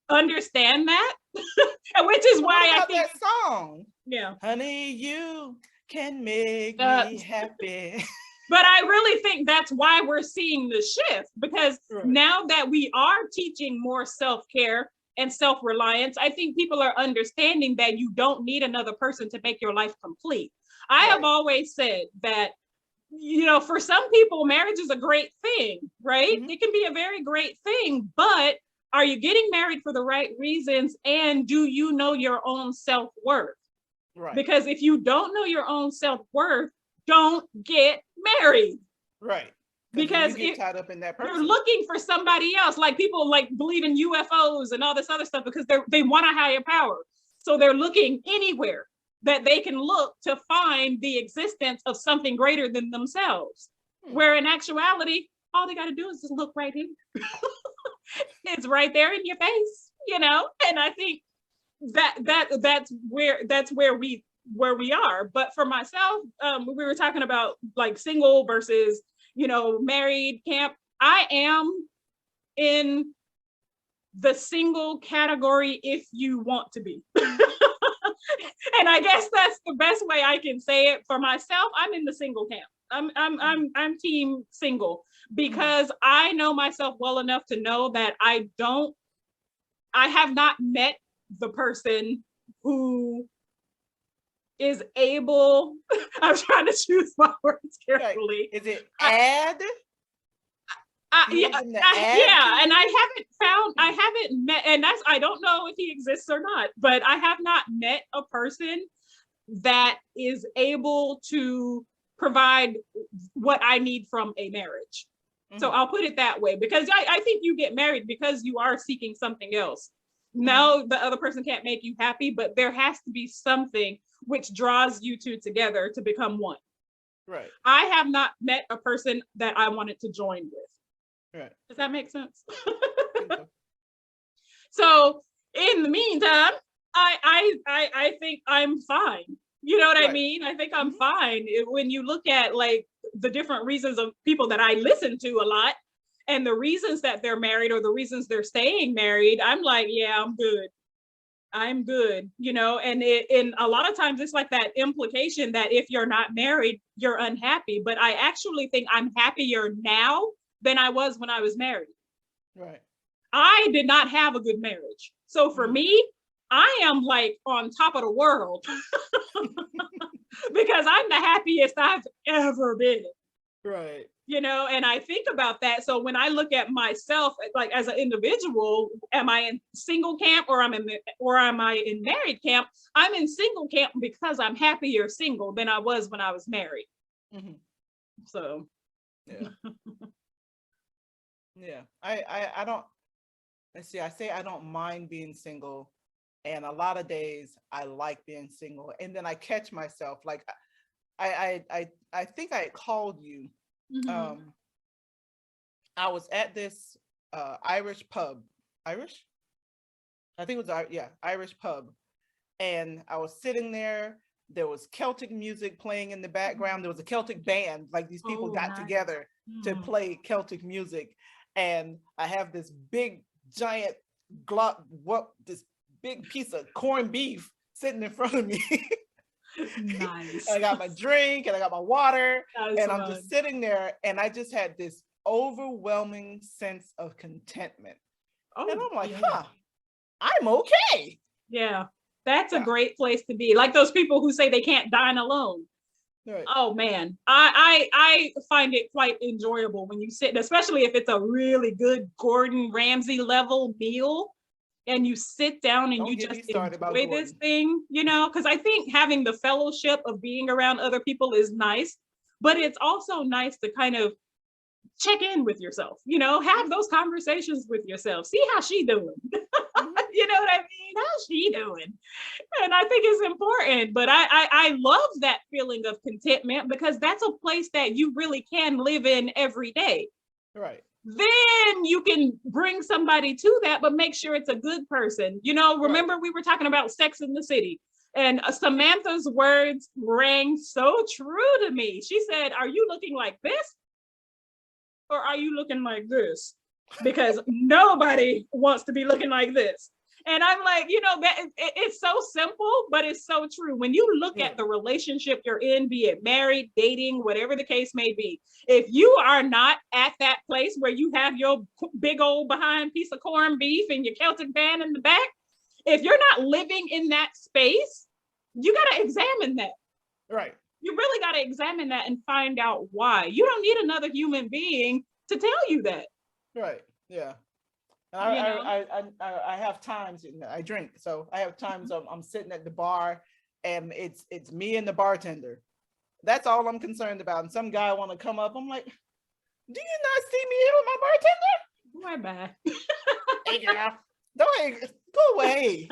understand that, which is why I think that song. Yeah. Honey, you can make me happy. But I really think that's why we're seeing the shift, because now that we are teaching more self-care and self-reliance, I think people are understanding that you don't need another person to make your life complete. I have always said that, you know, for some people, marriage is a great thing, right? It can be a very great thing, but are you getting married for the right reasons? And do you know your own self-worth? Right. Because if you don't know your own self-worth, don't get married. Right. Because you get tied up in that person. You're looking for somebody else. Like people like believe in UFOs and all this other stuff because they want a higher power. So they're looking anywhere that they can look to find the existence of something greater than themselves. Where in actuality, all they got to do is just look right here. It's right there in your face, you know? And I think that's where we are. But for myself, we were talking about like single versus, you know, married camp. I am in the single category if you want to be. And I guess that's the best way I can say it. For myself, I'm in the single camp. I'm team single because I know myself well enough to know that I have not met the person who is able, I'm trying to choose my words carefully. Is it add? Yeah, and I haven't met, and I don't know if he exists or not, but I have not met a person that is able to provide what I need from a marriage. So I'll put it that way, because I think you get married because you are seeking something else. No, the other person can't make you happy, but there has to be something which draws you two together to become one. Right. I have not met a person that I wanted to join with. Right. Does that make sense? So in the meantime, I think I'm fine. You know what I mean? I think I'm fine. When you look at like the different reasons of people that I listen to a lot and the reasons that they're married or the reasons they're staying married, I'm like, yeah, I'm good, you know, and a lot of times it's like that implication that if you're not married, you're unhappy. But I actually think I'm happier now than I was when I was married. Right. I did not have a good marriage. So for me, I am like on top of the world because I'm the happiest I've ever been. Right. You know, and I think about that. So when I look at myself, like as an individual, am I in single camp or am I in married camp? I'm in single camp because I'm happier single than I was when I was married. So, yeah. Yeah. I don't, let's see, I say I don't mind being single. And a lot of days I like being single. And then I catch myself, like, I think I called you. I was at this Irish pub. Irish? I think it was, Irish pub. And I was sitting there. There was Celtic music playing in the background. There was a Celtic band, like these people got together to play Celtic music. And I have this big, giant this big piece of corned beef sitting in front of me. Nice. I got my drink and I got my water, and I'm fun. just sitting there, and I just had this overwhelming sense of contentment. And I'm like, I'm okay. Yeah, that's a great place to be. Like those people who say they can't dine alone. Right. Oh man, I find it quite enjoyable when you sit, especially if it's a really good Gordon Ramsay level meal, and you sit down and you just enjoy this thing, you know, because I think having the fellowship of being around other people is nice, but it's also nice to kind of check in with yourself, you know, have those conversations with yourself, see how she doing. You know what I mean? How's she doing? And I think it's important, but I love that feeling of contentment because that's a place that you really can live in every day. Right. Then you can bring somebody to that, but make sure it's a good person. You know, remember we were talking about Sex in the City, and Samantha's words rang so true to me. She said, "Are you looking like this? Or are you looking like this?" Because nobody wants to be looking like this. And I'm like, you know, that it's so simple, but it's so true. When you look at the relationship you're in, be it married, dating, whatever the case may be, if you are not at that place where you have your big old behind piece of corned beef and your Celtic band in the back, if you're not living in that space, you got to examine that. Right. You really got to examine that and find out why. You don't need another human being to tell you that. Right. Yeah. I have times, I drink, so I have times I'm sitting at the bar and it's me and the bartender. That's all I'm concerned about. And some guy want to come up. I'm like, do you not see me here with my bartender? My bad. Hey girl, go away.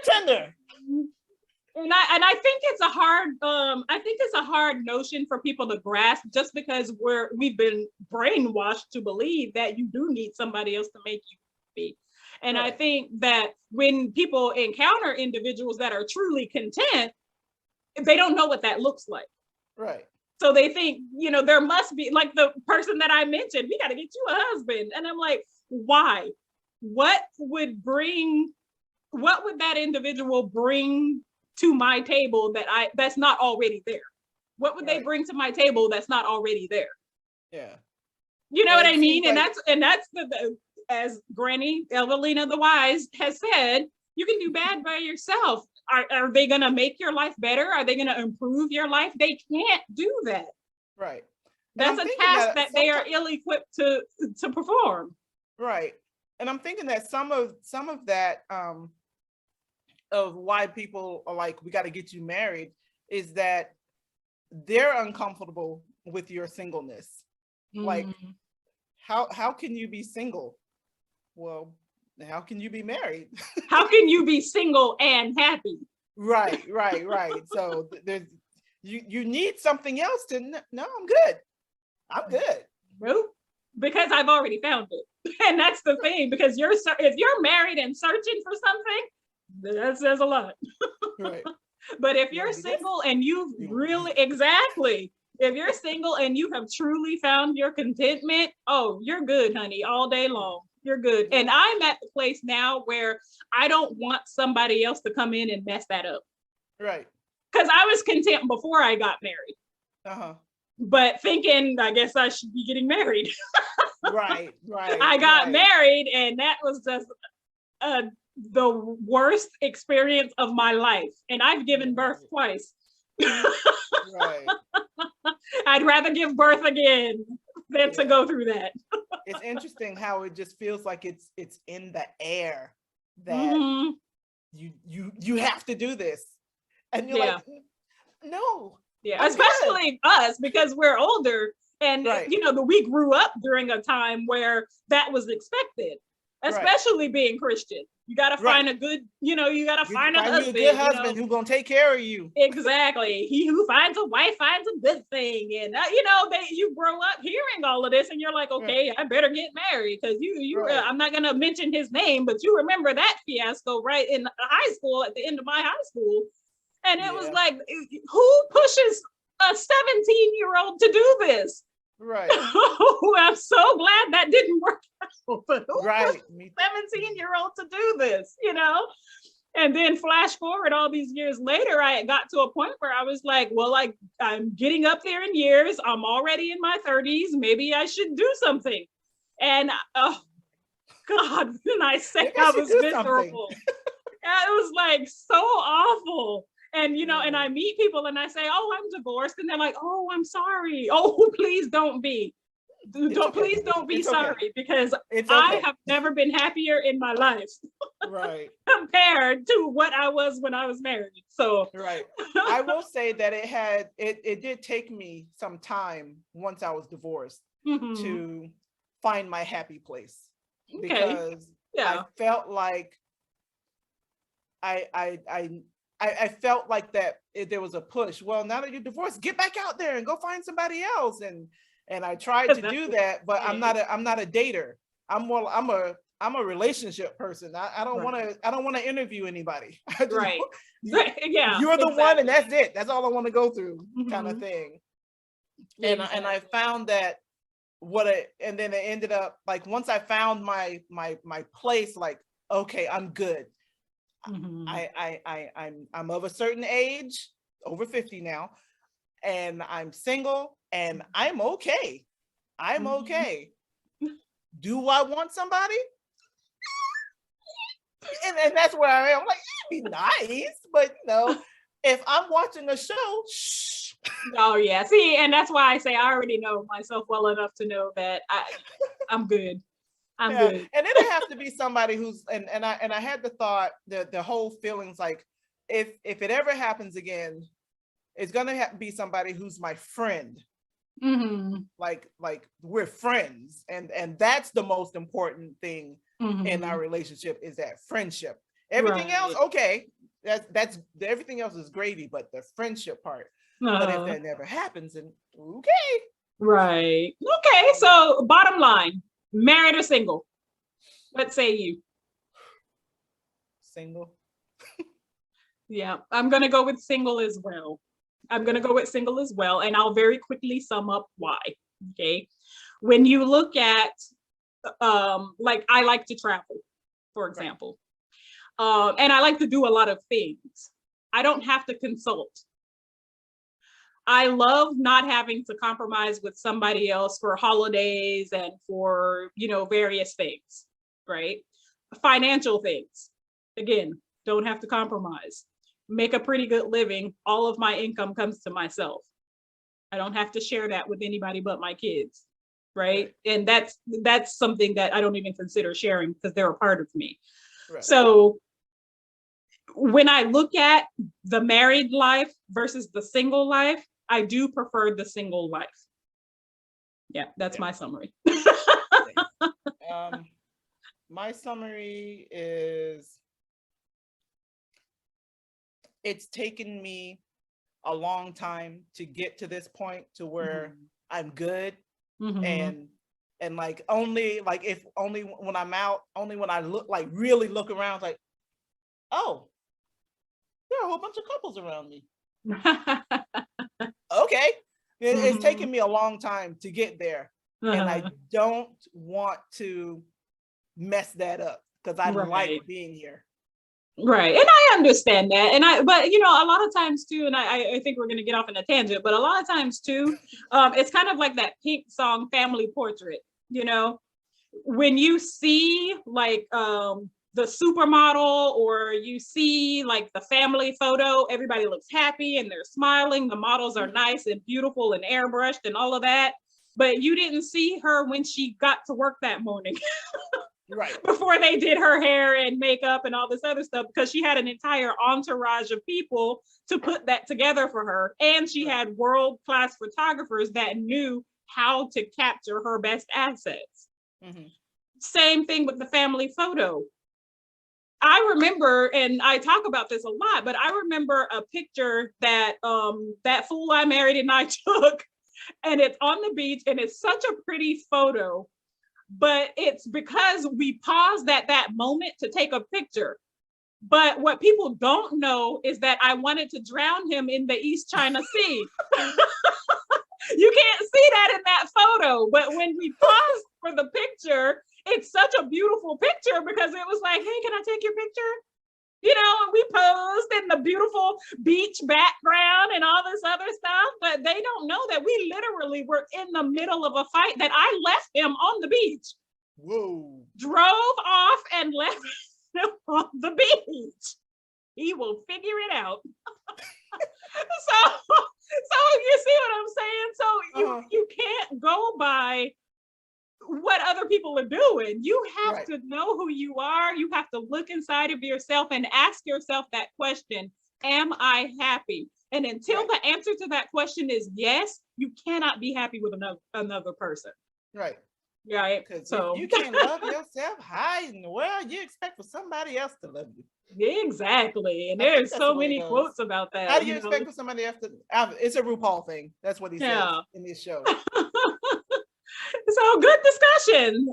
Bartender. And I think it's a hard notion for people to grasp, just because we've been brainwashed to believe that you do need somebody else to make you happy. And right. I think that when people encounter individuals that are truly content, they don't know what that looks like. Right. So they think, there must be, like the person that I mentioned, we got to get you a husband. And I'm like, why? What would that individual bring to my table that's not already there? What would they bring to my table that's not already there? Yeah. You know what I mean? And that's the as Granny Evelina the Wise has said, you can do bad by yourself. Are they going to make your life better? Are they going to improve your life? They can't do that. Right. That's a task that they are ill-equipped to perform. Right. And I'm thinking that some of that of why people are like, we got to get you married, is that they're uncomfortable with your singleness. Like, how can you be single? Well, how can you be married? How can you be single and happy? Right. So there's you need something else to no, I'm good. Nope. Because I've already found it. And that's the thing, because if you're married and searching for something, that says a lot. Right. But if you're single and you've if you're single and you have truly found your contentment, oh, you're good, honey, all day long. You're good. And I'm at the place now where I don't want somebody else to come in and mess that up. Right. Because I was content before I got married. Uh-huh. But thinking, I guess I should be getting married. Right. I got married, and that was just the worst experience of my life. And I've given birth twice. Right. I'd rather give birth again than to go through that. It's interesting how it just feels like it's in the air that you have to do this. And you're like, no. Yeah, especially us, because we're older, and we grew up during a time where that was expected, especially being Christian. You got to find a good, you got to find a husband. A good husband who's going to take care of you. Exactly. He who finds a wife finds a good thing. And, you grow up hearing all of this, and you're like, okay, I better get married, because I'm not going to mention his name, but you remember that fiasco right in high school, at the end of my high school. And it was like, who pushes a 17-year-old to do this? Right. I'm so glad that didn't work out. But who pushed a 17-year-old to do this, And then flash forward all these years later, I got to a point where I was like, well, I'm getting up there in years. I'm already in my 30s. Maybe I should do something. And, oh, God, when I say I was miserable. It was like so awful. And, and I meet people and I say, oh, I'm divorced. And they're like, oh, I'm sorry. Oh, please don't be. Please don't be sorry, because I have never been happier in my life. Right. Compared to what I was when I was married. So. Right. I will say that it did take me some time once I was divorced to find my happy place. Okay. Because I felt like I felt like that there was a push. Well, now that you're divorced, get back out there and go find somebody else. And I tried to do that, but I'm not a dater. I'm a relationship person. I don't want to interview anybody. Right. You're the one, and that's it. That's all I want to go through, kind of thing. And I found that and then it ended up like, once I found my place, like, okay, I'm good. I'm of a certain age, over 50 now, and I'm single, and I'm okay. I'm okay. Do I want somebody? And that's where I am. I'm like, it'd be nice, but if I'm watching a show, shh. Oh yeah. See, and that's why I say I already know myself well enough to know that I'm good. I'm good. And it'll have to be somebody who's and I had the thought, the whole feelings like, if it ever happens again, it's gonna be somebody who's my friend. Mm-hmm. Like we're friends, and that's the most important thing in our relationship, is that friendship. Everything else, okay, that's everything else is gravy, but the friendship part. But if that never happens, then okay. Right. Okay. So bottom line, married or single? What say you? Single. Yeah, I'm gonna go with single as well. And I'll very quickly sum up why. Okay. When you look at like I like to travel, for example. And I like to do a lot of things. I don't have to consult. I love not having to compromise with somebody else for holidays and for, various things, right? Financial things. Again, don't have to compromise. Make a pretty good living. All of my income comes to myself. I don't have to share that with anybody but my kids, right? And that's something that I don't even consider sharing because they're a part of me. Right. So when I look at the married life versus the single life, I do prefer the single life. Yeah, that's my summary. My summary is, it's taken me a long time to get to this point to where I'm good. And like only when I'm out, only when I really look around, like, oh, there are a whole bunch of couples around me. Okay. It's taken me a long time to get there. And I don't want to mess that up because I like being here. Right. And I understand that. But a lot of times too, and I think we're going to get off in a tangent, but a lot of times too, it's kind of like that Pink song, Family Portrait, when you see like the supermodel, or you see like the family photo, everybody looks happy and they're smiling. The models are nice and beautiful and airbrushed and all of that. But you didn't see her when she got to work that morning. Right. Before they did her hair and makeup and all this other stuff, because she had an entire entourage of people to put that together for her. And she had world-class photographers that knew how to capture her best assets. Same thing with the family photo. I remember, and I talk about this a lot, but I remember a picture that that fool I married and I took, and it's on the beach, and it's such a pretty photo. But it's because we paused at that moment to take a picture. But what people don't know is that I wanted to drown him in the East China Sea. You can't see that in that photo. But when we paused for the picture, it's such a beautiful picture because it was like, hey, can I take your picture? And we posed in the beautiful beach background and all this other stuff, but they don't know that we literally were in the middle of a fight, that I left him on the beach. Whoa. Drove off and left him on the beach. He will figure it out. So you see what I'm saying? So you can't go by what other people are doing. You have to know who you are. You have to look inside of yourself and ask yourself that question, am I happy? And until the answer to that question is yes, you cannot be happy with another person. Right. Right. So you can't love yourself, how in the world you expect for somebody else to love you? Exactly. And there's so many quotes about that. How do you expect for somebody else to? It's a RuPaul thing. That's what he says in this show. So good discussion.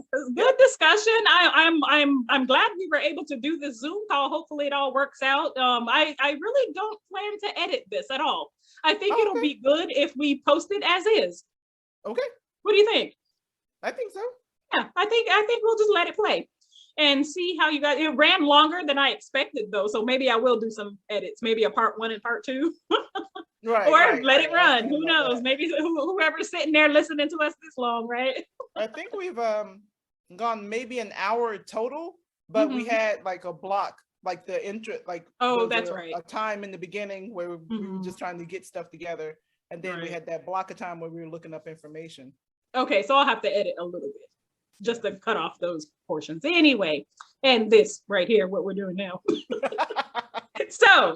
I'm glad we were able to do this Zoom call. Hopefully it all works out. I really don't plan to edit this at all. I think it'll be good if we post it as is. Okay. What do you think? I think so. Yeah, I think we'll just let it play and see how you guys. It ran longer than I expected though, so maybe I will do some edits. Maybe a part 1 and part 2. Let it run. Who knows? Maybe whoever's sitting there listening to us this long, right? I think we've gone maybe an hour total, but we had like a block, like the intro, like that's right, a time in the beginning where we were just trying to get stuff together, and then we had that block of time where we were looking up information. Okay, so I'll have to edit a little bit just to cut off those portions anyway. And this right here, what we're doing now. So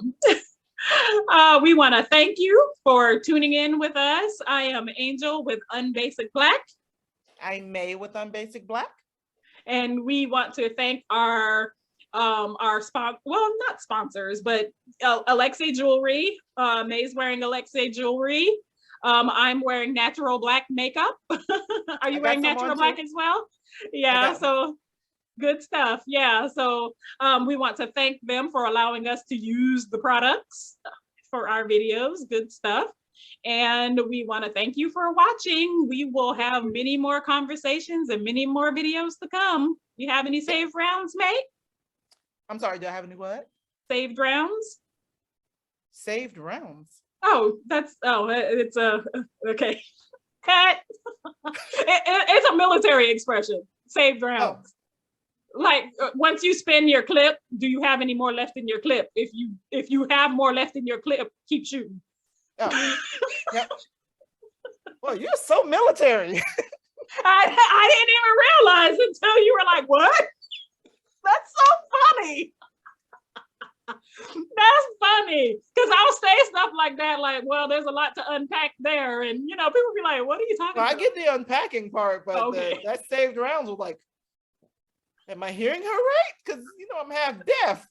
we want to thank you for tuning in with us. I am Angel with UnBasic Black. I'm May with UnBasic Black. And we want to thank our not sponsors, but Alexei Jewelry. May's wearing Alexei Jewelry. I'm wearing natural black makeup. Are you wearing natural black as well? Yeah, so good stuff. Yeah, so we want to thank them for allowing us to use the products for our videos. Good stuff. And we want to thank you for watching. We will have many more conversations and many more videos to come. You have any saved rounds, May? I'm sorry, do I have any what? Saved rounds? Saved rounds? Oh, it's okay. Cut. It's a military expression. Saved rounds. Oh. Like once you spin your clip, do you have any more left in your clip? If you have more left in your clip, keep shooting. Oh. Yep. Well, you're so military. I didn't even realize until you were like, what? That's so funny. That's funny. Because I'll say stuff like that, like, well, there's a lot to unpack there. And, people be like, what are you talking about? I get the unpacking part, but that saved rounds was like, am I hearing her right? Because, I'm half deaf.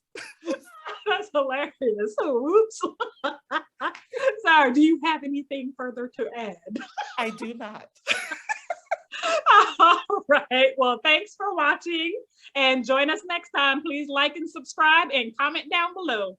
That's hilarious. Oops. Sorry, do you have anything further to add? I do not. All right. Well, thanks for watching and join us next time. Please like and subscribe and comment down below.